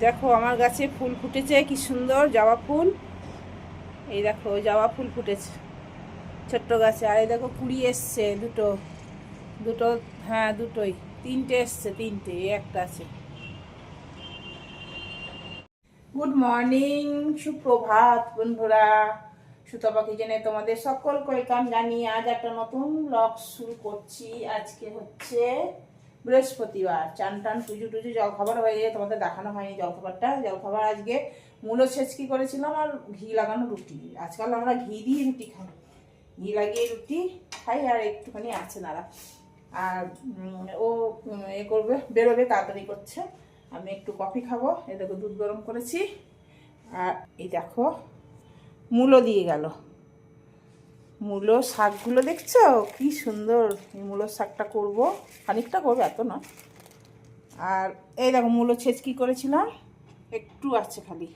দেখো আমার গাছে ফুল ফুটেছে, কি সুন্দর জবা ফুল। এই দেখো জবা ফুল ফুটেছে ছোট্ট গাছে। আর এই দেখো কুড়ি এসছে দুটো দুটো, হ্যাঁ দুটোই, তিনটে এসছে, তিনটে, এই একটা আছে। গুড মর্নিং, সুপ্রভাত বন্ধুরা। সুতপা কিচেনে তোমাদের সকলকে ওয়েলকাম জানিয়ে আজ একটা নতুন ব্লগ শুরু করছি। আজকে হচ্ছে বৃহস্পতিবার। চান টান পুজো টুজো জলখাবার হয়ে গিয়ে তোমাদের দেখানো হয়নি জলখাবার আজকে মূলো ছেঁচকি করেছিলাম আর ঘি লাগানো রুটি। আজকাল আমরা ঘি দিয়ে রুটি খাই, ঘি লাগিয়ে রুটি খাই। আর একটুখানি আছে নাড়া। আর ও এ করবে, বেরোবে, তাড়াতাড়ি করছে। আমি একটু কফি খাবো। এই দেখো দুধ গরম করেছি। আর এই দেখো মূলো দিয়ে গেল। মূলো শাকগুলো দেখছো কি সুন্দর। এই মূলোর শাকটা করবো, খানিকটা করবো, এত না। আর এই দেখো মূলো ছেঁচকি করেছিলাম, একটু আছে খালি।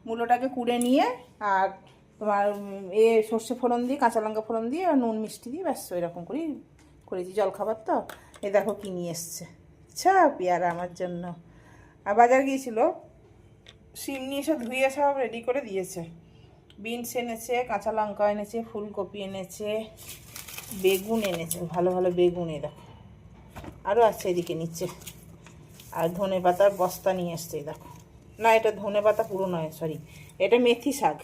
মূলোটাকে কুড়ে নিয়ে আর তোমার সর্ষে ফোড়ন দিয়ে, কাঁচা লঙ্কা ফোড়ন দিয়ে আর নুন মিষ্টি দিয়ে ব্যাস এরকম করেই করেছি। জলখাবার তো। এই দেখো কি নিয়ে এসছে, আচ্ছা পেয়ারা আমার জন্য। আর বাজার গিয়েছিল, সিম নিয়ে এসে ধুয়ে সব রেডি করে দিয়েছে। বিনস এনেছে, কাঁচা লঙ্কা এনেছে, ফুলকপি এনেছে, বেগুন এনেছে, ভালো ভালো বেগুন। এই দেখো আরও আছে এদিকে নিচে। আর ধনে পাতার বস্তা নিয়ে এসছে। এই দেখো, না এটা ধনে পাতা পুরো নয়, সরি, এটা মেথি শাক,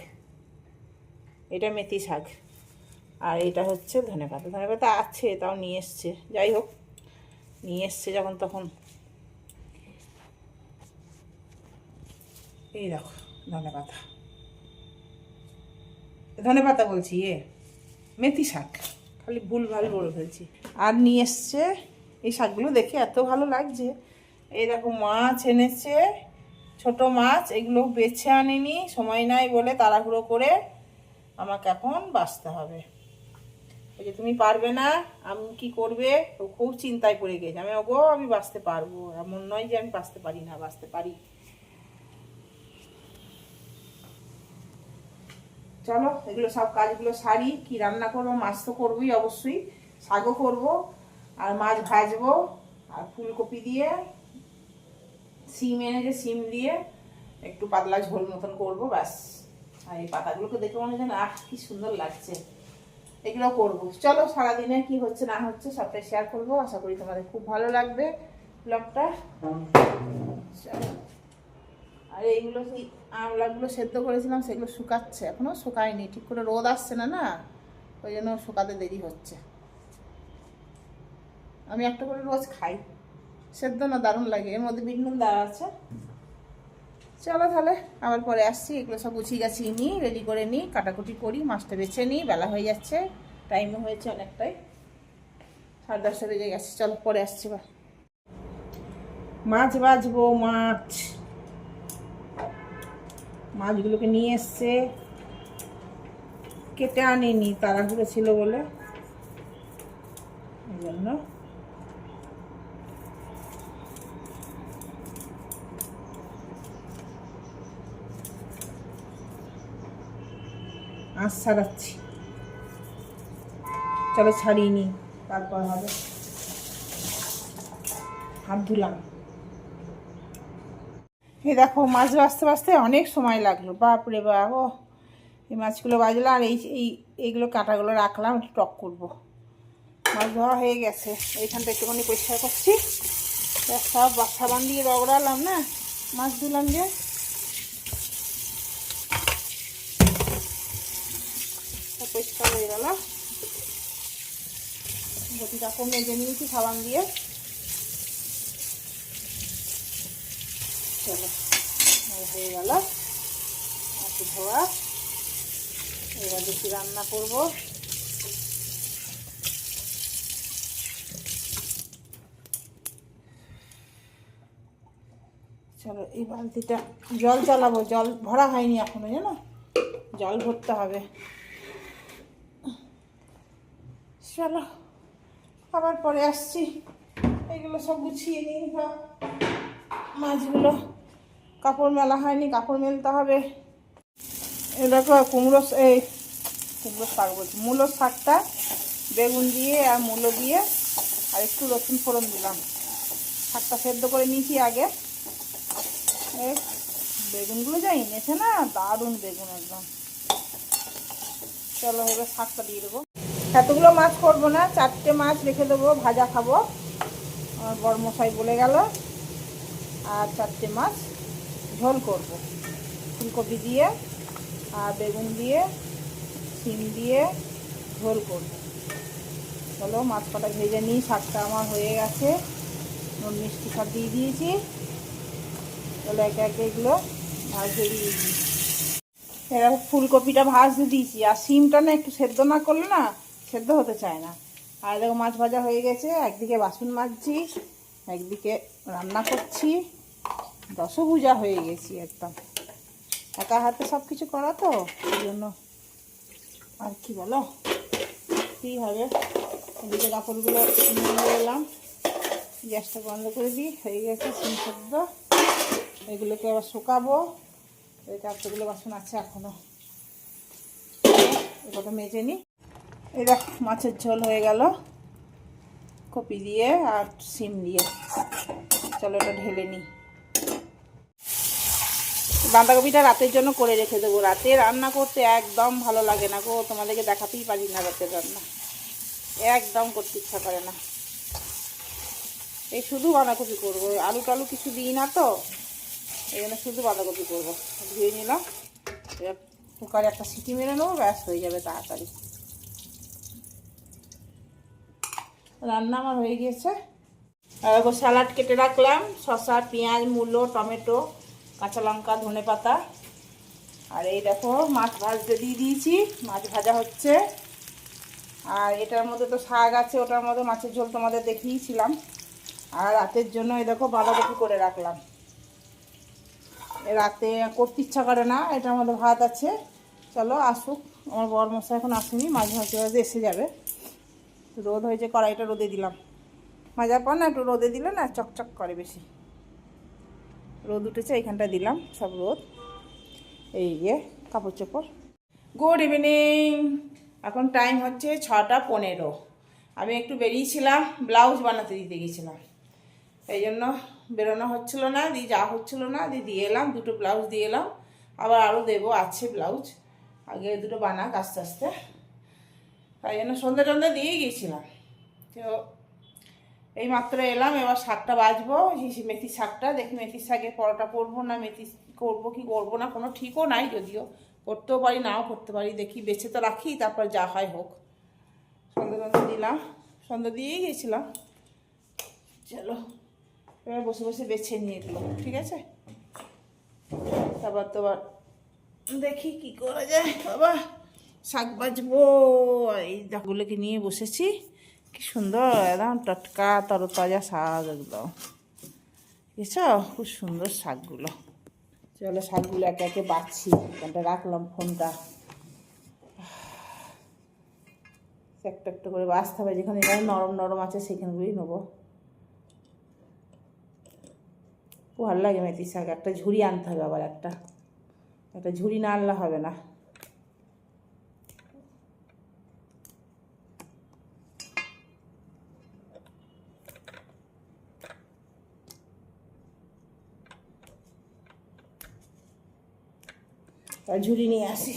এটা মেথি শাক। আর এটা হচ্ছে ধনে পাতা আছে, তাও নিয়ে এসছে। যাই হোক, নিয়ে এসছে যখন তখন। এই দেখো ধনে পাতা বলছি, মেথি শাক, খালি ভুলভাল বলে ফেলছি। আর নিয়ে এসছে এই শাকগুলো দেখে এত ভালো লাগছে। এই দেখো মাছ এনেছে, ছোট মাছ। এগুলো বেছে আনেনি, সময় নাই বলে তাড়াহুড়ো করে আমাকে এখন বাছতে হবে। ওই যে তুমি পারবে না, আমি কি করবে, ও খুব চিন্তায় পড়ে গেছে। আমি বাছতে পারবো, এমন নয় যে আমি বাছতে পারি না, বাছতে পারি। চলো এগুলো সব কাজগুলো সারি। কি রান্না করবো, মাছ তো করবোই অবশ্যই, শাকও করবো, আর মাছ ভাজবো, আর ফুলকপি দিয়ে সিম এনেছে, সিম দিয়ে একটু পাতলা ঝোল মতন করবো, ব্যাস। আর এই পাতাগুলোকে দেখে মনে হয় না, কি সুন্দর লাগছে। এগুলো করবো। চলো সারাদিনে কি হচ্ছে না হচ্ছে সবটাই শেয়ার করবো। আশা করি তোমাদের খুব ভালো লাগবে ব্লগটা। চলো। আর এইগুলো সেই আমলাগুলো সেদ্ধ করেছিলাম, সেগুলো শুকাচ্ছে, এখনও শুকায়নি, ঠিক করে রোদ আসছে না, না ওই জন্য শুকাতে দেরি হচ্ছে। আমি একটা করে রোজ খাই, সেদ্ধ না দারুণ লাগে, এর মধ্যে বিট নুন দেওয়া আছে। চলো তাহলে আবার পরে আসছি। এগুলো সব গুছিয়ে গাছিয়ে নিই, রেডি করে নিই, কাটাকুটি করি, মাছটা বেছে নিই। বেলা হয়ে যাচ্ছে, টাইমও হয়েছে অনেকটাই, 10:30 বেজে গেছে। চলো পরে আসছি। বা মাছ ভাজবো, মাছগুলোকে নিয়ে এসছে, কেটে আনিনি, তাড়াহুড়ো ছিল বলে, এই জন্য। আঁশ ছাড়াচ্ছি, চলো ছাড়িয়ে নিই, তারপর হবে। হাত ধুলাম। এই দেখো মাছ বাছতে বাছতে অনেক সময় লাগলো, বাপরে বাপ। ও এই মাছগুলো বাজলো, আর এইগুলো কাঁটাগুলো রাখলাম, একটু টক করবো। মাছ ধোয়া হয়ে গেছে, এইখানটা একটুখানি পরিষ্কার করছি। সব সাবান দিয়ে রগড়ালাম না, মাছ ধুলাম যে, পরিষ্কার হয়ে গেল। গতিটাকে মেজে নিয়েছি সাবান দিয়ে। চলো হয়ে গেল মাছ ধোয়া। এবার দেখি রান্না করবো। চলো এই বালতিটা জল চালাবো, জল ভরা হয়নি এখনো, জানো, জল ভরতে হবে। চলো আবার পরে আসছি। এগুলো সব গুছিয়ে নিই, সব মাছগুলো, কাপড় মেলা হয়নি, কাপড় মেলতে হবে। এরকম কুমড়ো শাক বলছি, মূলোর শাকটা বেগুন দিয়ে আর মূলো দিয়ে আর একটু রসুন ফোড়ন দিলাম। শাকটা সেদ্ধ করে নিয়েছি আগে, এই বেগুনগুলো যা এনেছে না, দারুণ বেগুন একদম। চলো এবার শাকটা দিয়ে দেবো। এতগুলো মাছ করবো না, 4টে মাছ রেখে দেবো, ভাজা খাবো, আমার বড় মশাই বলে গেল। আর 4টে মাছ ঝোল করব, ফুলকপি দিয়ে আর বেগুন দিয়ে শিম দিয়ে ঝোল করব। চলো মাছ কটা ভেজে নিই। শাকটা আমার হয়ে গেছে, নুন মিষ্টি সব দিয়ে দিয়েছি। চলো একে একে এগুলো ভাজতে দিয়েছি। এরকম ফুলকপিটা ভাজতে দিয়েছি, আর শিমটা না একটু সেদ্ধ না করলে না সেদ্ধ হতে চায় না। আর দেখো মাছ ভাজা হয়ে গেছে, একদিকে বাসন মাজছি, একদিকে রান্না করছি। দশভুজা হয়ে গেছি একদম, একা হাতে সব কিছু করা তো এই জন্য। আর কি বলো, কী হবে। এদিকে কাপড়গুলো নিয়ে এলাম, গ্যাসটা বন্ধ করে দিই। হয়ে গেছে শিম সেদ্ধ, এগুলোকে আবার শুকাবো। এই 4টেগুলো বাসন আছে এখনো, এগুলো মেজে নিই। এই দেখ মাছের ঝোল হয়ে গেল, কপি দিয়ে আর শিম দিয়ে। চলো এটা ঢেলে নিই। বাঁধাকপিটা রাতের জন্য করে রেখে দেবো। রাতে রান্না করতে একদম ভালো লাগে না গো, তোমাদেরকে দেখাতেই পারি না রাতের রান্না, একদম করতে ইচ্ছা করে না। এই শুধু বাঁধাকপি করবো, আলু টালু কিছু দিই না তো, এই জন্য শুধু বাঁধাকপি করবো। ধুয়ে নিলাম, এবার কুকারে একটা সিটি মেরে নেবো, ব্যাস হয়ে যাবে তাড়াতাড়ি। রান্না আমার হয়ে গিয়েছে। আর স্যালাড কেটে রাখলাম, শসা, পেঁয়াজ, মূলো, টমেটো, কাঁচা লঙ্কা, ধনেপাতা। আর এই দেখো মাছ ভাজতে দিয়ে দিয়েছি, মাছ ভাজা হচ্ছে। আর এটার মধ্যে তো শাক আছে, ওটার মধ্যে মাছের ঝোল তোমাদের দেখিয়েছিলাম। আর রাতের জন্য এই দেখো বাঁধাকপি করে রাখলাম, রাতে করতে ইচ্ছা করে না। এটার মধ্যে ভাত আছে। চলো আসুক, আমার বর মশাই এখন আসেনি, মাঝে মাঝে মাঝে এসে যাবে। রোদ হয়েছে, কড়াইটা রোদে দিলাম, ভাজার পর না একটু রোদে দিলে না চকচক করে বেশি। রোদ উঠেছে, এইখানটা দিলাম সব রোদ। এই যে কাপড় চোপড়। গুড ইভিনিং, এখন টাইম হচ্ছে 6টা 15। আমি একটু বেরিয়েছিলাম, ব্লাউজ বানাতে দিতে গেছিলাম, এই জন্য বেরোনো হচ্ছিলো না, যা হচ্ছিলো না, দিয়ে এলাম 2টো ব্লাউজ দিয়ে এলাম। আবার আরও দেবো, আছে ব্লাউজ, আগে 2টো বানাক আস্তে আস্তে। তাই জন্য সন্ধ্যে টন্ধে দিয়ে গিয়েছিলাম। তো এই মাত্র এলাম, এবার শাকটা বাজবো, মেথির শাকটা। দেখি মেথির শাকের পরোটা করবো না মেথি করবো কি করবো না, কোনো ঠিকও নাই, যদিও করতেও পারি নাও করতে পারি। দেখি বেছে তো রাখি, তারপর যা হয় হোক। সন্ধ্যে টন্ধে দিলাম, সন্ধ্যে দিয়েই গেছিলাম। চলো এবার বসে বসে বেছে নিয়ে এগুলো, ঠিক আছে। তারপর তোমার দেখি কি করা যায়। বাবা শাক বাজবো, এই দাগুলোকে নিয়ে বসেছি। কি সুন্দর একদম টাটকা তরতাজা শাক একদম, বুঝছো, খুব সুন্দর শাকগুলো। চলো শাকগুলো একে একে বাছছি। এখানটা রাখলাম ফোনটা, একটা একটা করে বাছতে হবে। যেখানে নরম নরম আছে সেখানগুলোই নেবো। খুব ভালো লাগে মেথির শাক। একটা ঝুড়ি আনতে হবে, আবার একটা ঝুড়ি না আনলে হবে না। ঝুড়ি নিয়ে আসি।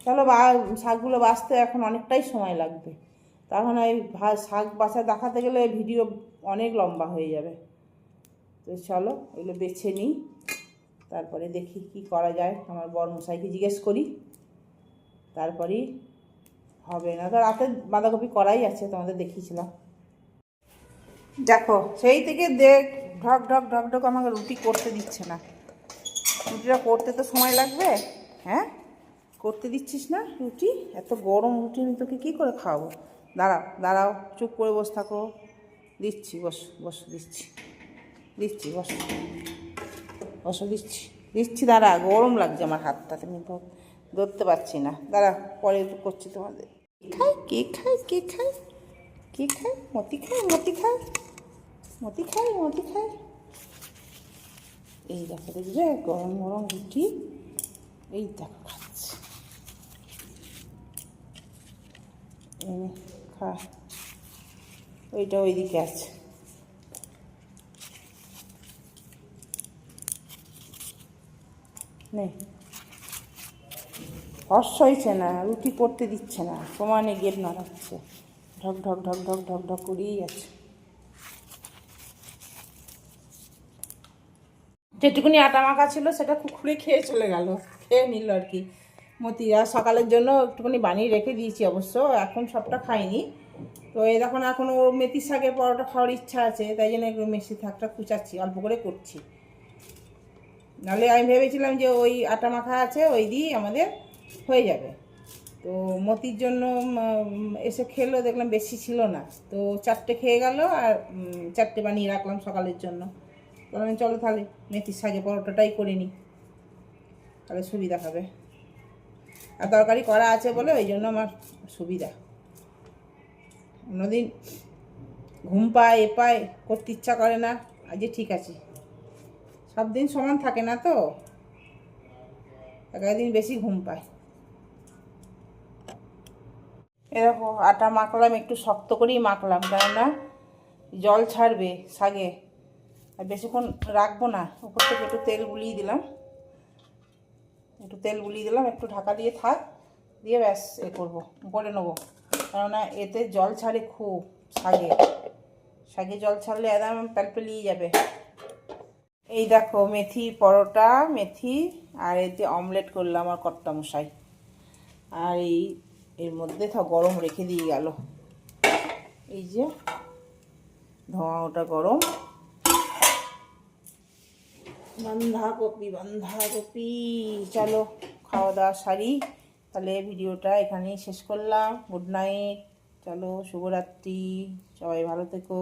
চলো শাকগুলো বাছতে এখন অনেকটাই সময় লাগবে, তখন ওই শাক বাছা দেখাতে গেলে ভিডিও অনেক লম্বা হয়ে যাবে। তো চলো ওইগুলো বেছে নিই, তারপরে দেখি কি করা যায়। আমার বর মশাইকে জিজ্ঞেস করি, তারপরেই হবে। না তো রাতে বাঁধাকপি করাই আছে, তোমাদের দেখিয়েছিলাম। দেখো সেই থেকে ঢক ঢক ঢক ঢক আমাকে রুটি করতে দিচ্ছে না। রুটিটা করতে তো সময় লাগবে, হ্যাঁ করতে দিচ্ছিস না রুটি? এত গরম রুটি আমি তোকে কী করে খাওয়াবো? দাঁড়াও চুপ করে বসে থাকো। দিচ্ছি, বসো দিচ্ছি বসো দিচ্ছি। দাঁড়া, গরম লাগছে আমার হাতটা, তুমি ধরতে পারছি না। দাঁড়া পরে করছি তোমাদের। কে খায় মতি খায়। এই দেখো, দেখবে গরম গরম রুটি, এই দেখো খাচ্ছে, খা, ওইটা ওইদিকে আছে। নেই, হর্ষ হয়েছে না, রুটি করতে দিচ্ছে না, সমানে গেট নাড়াচ্ছে, ঢক ঢক ঢক ঢক ঢক ঢক করেই আছে। যেটুকুনি আটা মাখা ছিল সেটা কুকুরে খেয়ে চলে গেল, খেয়ে নিল আর কি মতি। আর সকালের জন্য একটুখানি বানিয়ে রেখে দিয়েছি, অবশ্য এখন সবটা খাইনি। তো এই দেখুন, এখন ও মেথি শাকের পরোটা খাওয়ার ইচ্ছা আছে, তাই জন্য একটু মেথি শাকটা কুচাচ্ছি, অল্প করে করছি। নাহলে আমি ভেবেছিলাম যে ওই আটা মাখা আছে, ওই দিয়েই আমাদের হয়ে যাবে। তো মতির জন্য এসে খেলো, দেখলাম বেশি ছিল না, তো 4টে খেয়ে গেল, আর 4টে বানিয়ে রাখলাম সকালের জন্য। বললাম চলো তাহলে মেথির শাকে পরোটাটাই করে নিই, তাহলে সুবিধা হবে। আর তরকারি করা আছে বলে ওই জন্য আমার সুবিধা। অন্যদিন ঘুম পায়, এ পায়, করতে ইচ্ছা করে না। আজকে ঠিক আছে, সব দিন সমান থাকে না তো, একদিন বেশি ঘুম পায়। এরকম আটা মাখলাম, একটু শক্ত করেই মাখলাম, কেননা জল ছাড়বে শাকে, আর বেশিক্ষণ রাখবো না। উপর থেকে একটু তেল বুলিয়ে দিলাম, একটু ঢাকা দিয়ে থাক, দিয়ে ব্যাস করবো, করে নেবো। কেননা এতে জল ছাড়ে খুব, শাকে জল ছাড়লে একদম প্যালপেলিয়ে যাবে। এই দেখো মেথি পরোটা, মেথি আর এতে অমলেট করলাম আর কর্তা মশাই। আর এর মধ্যে গরম রেখে দিয়ে গেল, এই যে ধোঁয়াটা গরম, বাঁধাকপি। চলো খাওয়া দাওয়া সারি, তাহলে ভিডিওটা এখানেই শেষ করলাম। গুড নাইট, চলো শুভরাত্রি, সবাই ভালো থেকো।